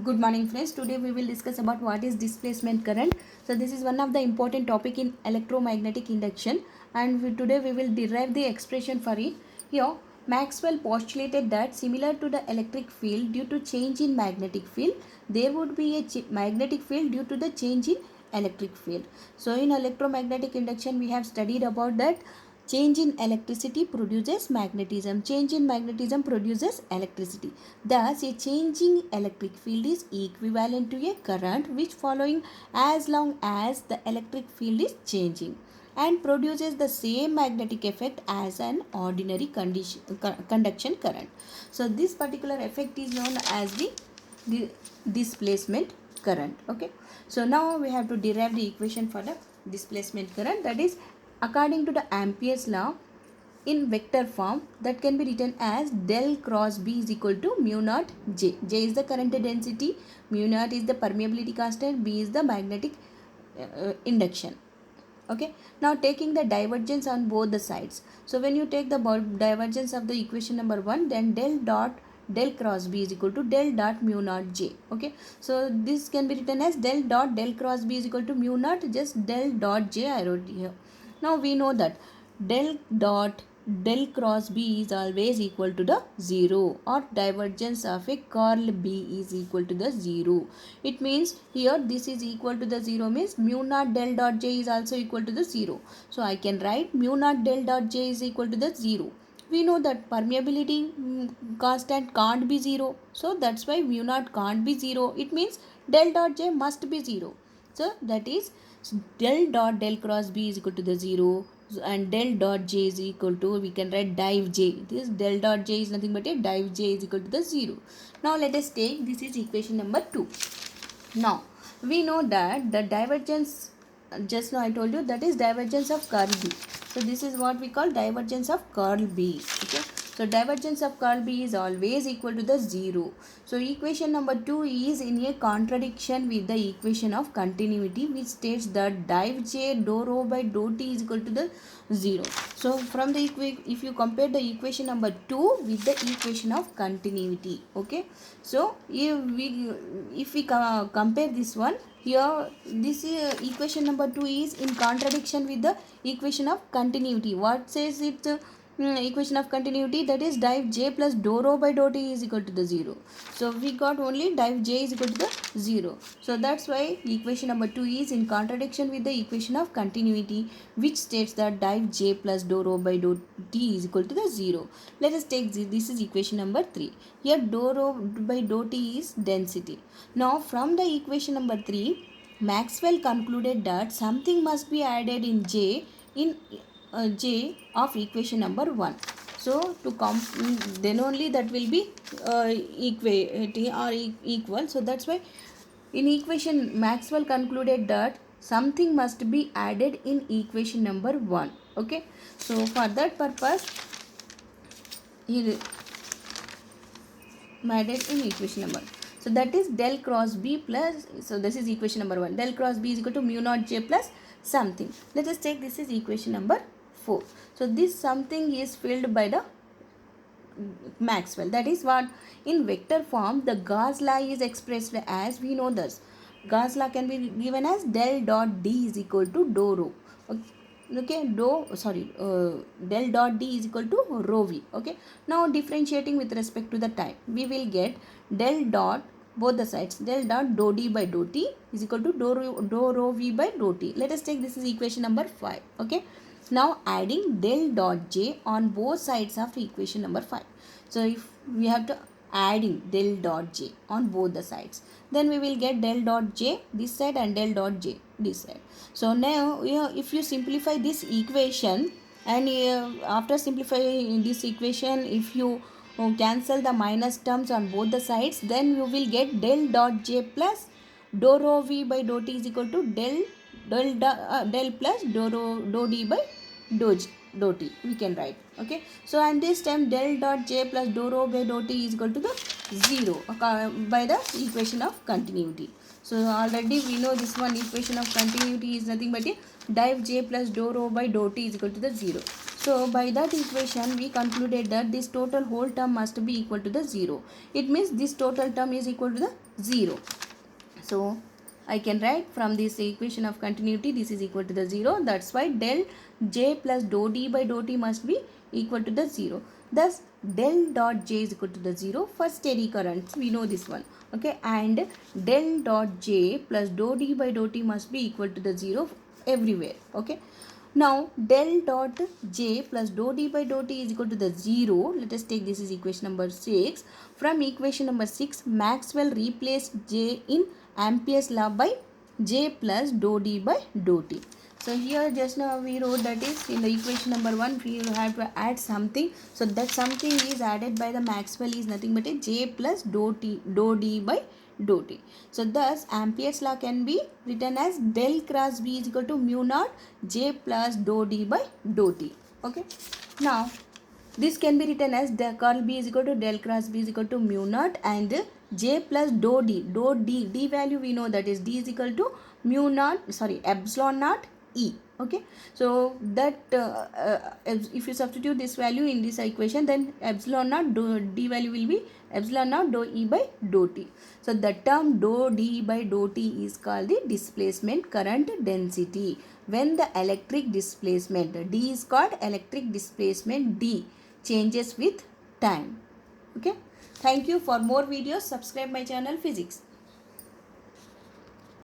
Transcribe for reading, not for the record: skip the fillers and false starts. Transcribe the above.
Good morning friends. Today we will discuss about what is displacement current. So this is one of the important topic in electromagnetic induction, and today we will derive the expression for it. Here Maxwell postulated that similar to the electric field, due to change in magnetic field, there would be a magnetic field due to the change in electric field. So in electromagnetic induction we have studied about that change in electricity produces magnetism. Change in magnetism produces electricity. Thus, a changing electric field is equivalent to a current which following as long as the electric field is changing and produces the same magnetic effect as an ordinary conduction current. So, this particular effect is known as the displacement current. Okay. So, now we have to derive the equation for the displacement current, that is according to the Ampere's law in vector form, that can be written as del cross B is equal to mu naught J. J is the current density, mu naught is the permeability constant, B is the magnetic induction. Okay. Now taking the divergence on both the sides. So when you take the divergence of the equation number 1, then del cross B is equal to del dot mu naught J. Okay. So this can be written as del cross B is equal to mu naught, just del dot J I wrote here. Now we know that del cross B is always equal to the 0, or divergence of a curl B is equal to the 0. It means here this is equal to the 0 means mu naught del dot J is also equal to the 0. So I can write mu naught del dot J is equal to the 0. We know that permeability constant can't be 0. So that's why mu naught can't be 0. It means del dot J must be 0. So that is del cross B is equal to the 0, and del dot J is equal to, we can write div J. This del dot J is nothing but a div J is equal to the 0. Now let us take, this is equation number 2. Now we know that the divergence, just now I told you, that is divergence of curl B. So this is what we call divergence of curl B. Okay. So divergence of curl B is always equal to the 0. So equation number 2 is in a contradiction with the equation of continuity, which states that div J dou rho by dou T is equal to the 0. So from the if you compare the equation number 2 with the equation of continuity, okay. So if we compare this one, here this equation number 2 is in contradiction with the equation of continuity. What says it? Equation of continuity, that is div J plus dou rho by dou T is equal to the 0. So we got only div J is equal to the 0. So that's why equation number 2 is in contradiction with the equation of continuity, which states that div J plus dou rho by dou T is equal to the 0. Let us take this is equation number 3. Here dou rho by dou T is density. Now from the equation number 3, Maxwell concluded that something must be added in J J of equation number 1. So to then only that will be equality or equal. So that's why in equation Maxwell concluded that something must be added in equation number 1. Okay. So for that purpose he added in equation number. So that is del cross B plus, so this is equation number 1. Del cross B is equal to mu naught J plus something. Let us take, this is equation number 4. So this something is filled by the Maxwell. That is what, in vector form the Gauss law is expressed as, we know this. Gauss law can be given as del dot D is equal to dou rho. Okay, del dot D is equal to rho V. Okay. Now differentiating with respect to the time, we will get del dot, both the sides, del dot dou D by dou T is equal to dou rho V by dou T. Let us take, this is equation number 5. Okay. Now adding del dot J on both sides of equation number 5. So if we have to adding del dot J on both the sides, then we will get del dot J this side and del dot J this side. So now if you simplify this equation, and after simplifying this equation, if you cancel the minus terms on both the sides, then you will get del dot J plus dou rho V by dou T is equal to del plus dou D by dou T, we can write. Okay. So and this time del dot J plus dou rho by dou T is equal to the 0 by the equation of continuity. So already we know this one, equation of continuity is nothing but a div J plus dou rho by dou T is equal to the 0. So by that equation we concluded that this total whole term must be equal to the 0. It means this total term is equal to the 0. So I can write from this equation of continuity, this is equal to the 0. That's why del j plus dou d by dou t must be equal to the 0. Thus del dot j is equal to the 0 for steady currents. We know this one. Okay, and del dot j plus dou d by dou t must be equal to the 0 everywhere. Okay. Now del dot j plus dou d by dou t is equal to the 0. Let us take this is equation number 6. From equation number 6, Maxwell replaced j in Ampere's law by j plus dou d by dou t. So here just now we wrote that is in the equation number 1 we have to add something. So that something is added by the Maxwell is nothing but a j plus dou d by dou t. So thus Ampere's law can be written as del cross B is equal to mu naught j plus dou d by dou t. Okay. Now this can be written as del curl B is equal to del cross B is equal to mu naught and j plus dou d. Dou d value we know that is d is equal to mu naught epsilon naught E. Okay, so that if you substitute this value in this equation, then epsilon naught d value will be epsilon naught dou E by dou t. So the term dou d by dou t is called the displacement current density. When the electric displacement d is called electric displacement d changes with time. Okay, thank you. For more videos subscribe my channel Physics.